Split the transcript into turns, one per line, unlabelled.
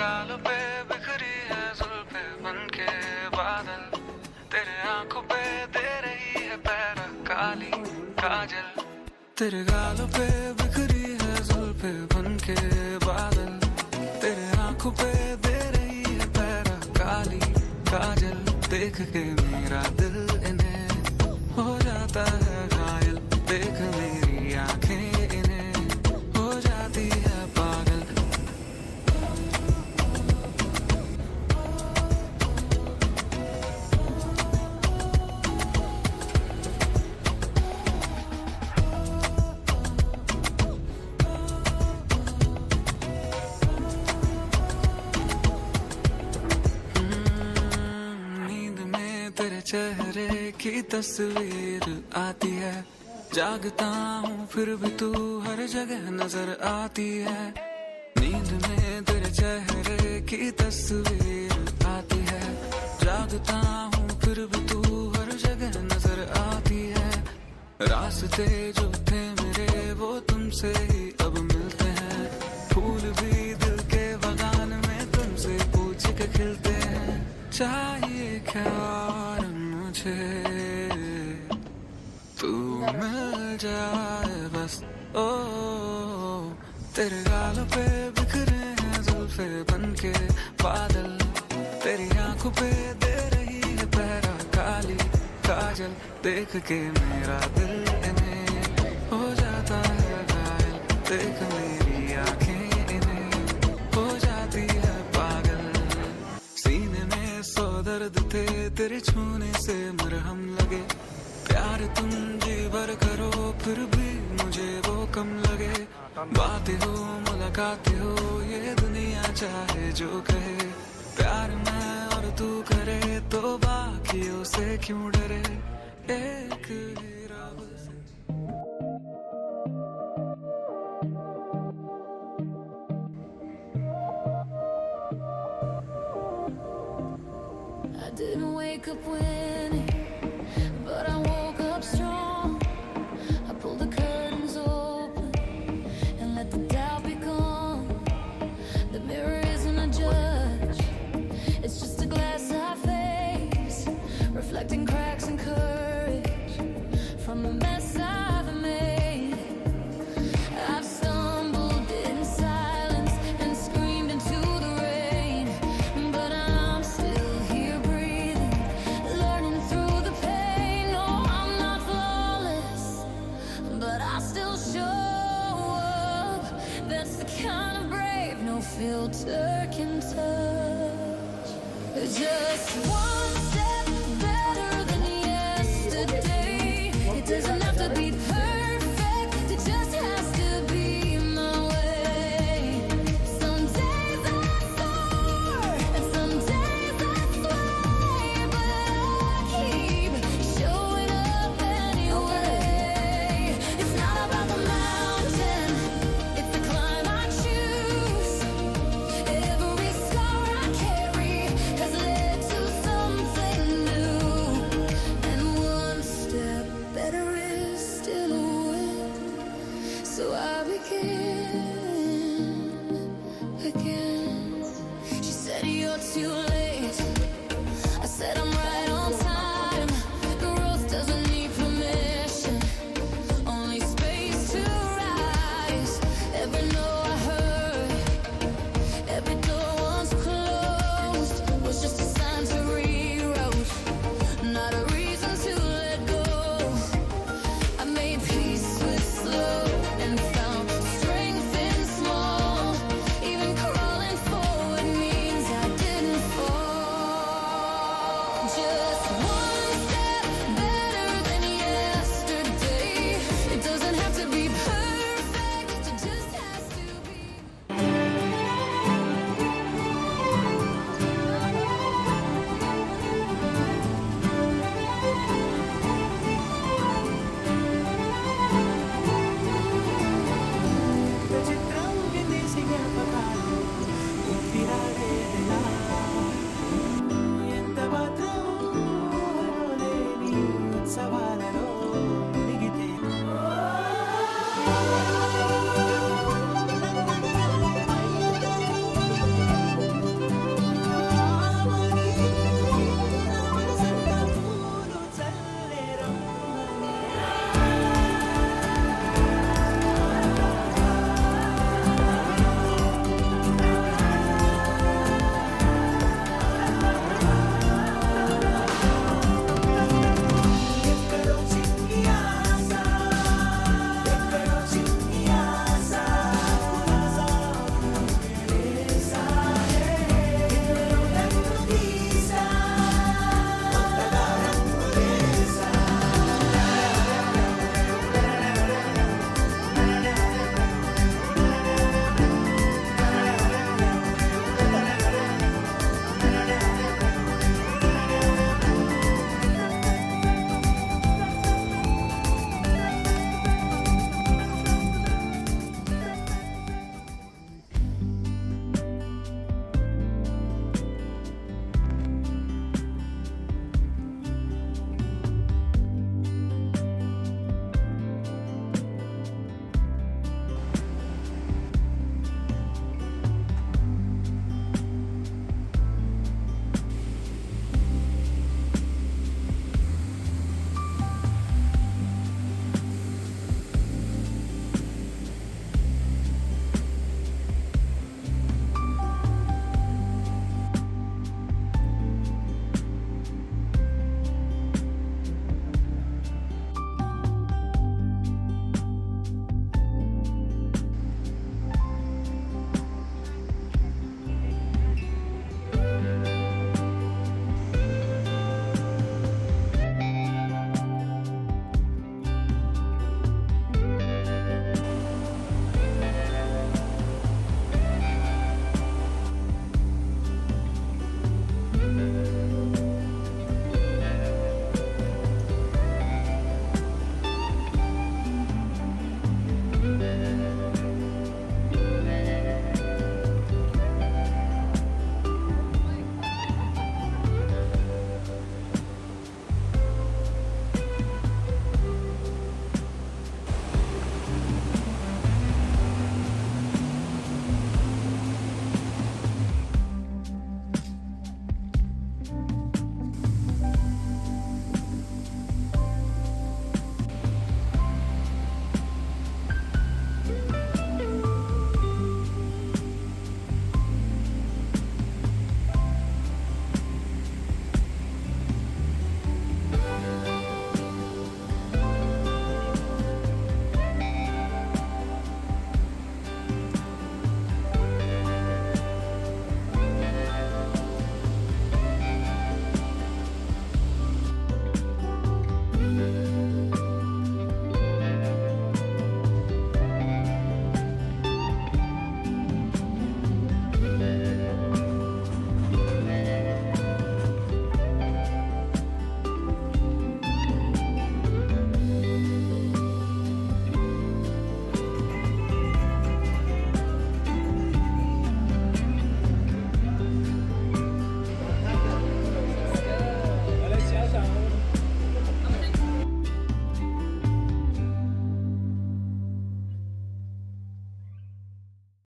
गालों पे बिखरी है जुल्फे बनके बादल, तेरे आंखों पे दे रही है पैरा काली काजल। तेरे गालों पे बिखरी है जुल्फे बनके बादल, तेरे आंखों पे दे रही है पैरा काली काजल। देख के मेरा दिल इन्हें हो जाता है घायल, देख मेरी आंखें इन्हें हो जाती है पागल। तेरे चेहरे की तस्वीर आती है, जागता हूँ फिर भी तू हर जगह नजर आती है। नींद में तेरे चेहरे की तस्वीर आती है, जागता हूँ फिर भी तू हर जगह नजर आती है। रास्ते जो थे मेरे वो तुमसे ही अब मिलते हैं, फूल भी दिल के बगान में तुमसे पूछ के खिलते हैं। चाहिए क्या और मुझे तू मिल जाए बस। ओ तेरे गालों पे बिखरे हैं जुल्फे बनके बादल, तेरी आंखों पे दे रही है पैरा काली काजल। देख के मेरा दिल इन्हें हो जाता है घायल, देख मेरी आंखें इन्हें हो जाती है पागल। सीने में सौ दर्द थे तेरे छूने से मरहम लगे, प्यार तुम जी भर करो फिर भी मुझे वो कम लगे। बातें हो मुलाकातें हो ये दुनिया चाहे जो कहे, प्यार मैं और तू करे तो बाकियों से क्यों डरे। एक ही रब से
I didn't wake up winning, but I woke up strong. I pulled the curtains open and let the doubt be gone. The mirror isn't a judge, it's just a glass I face, reflecting cracks and courage from the mess I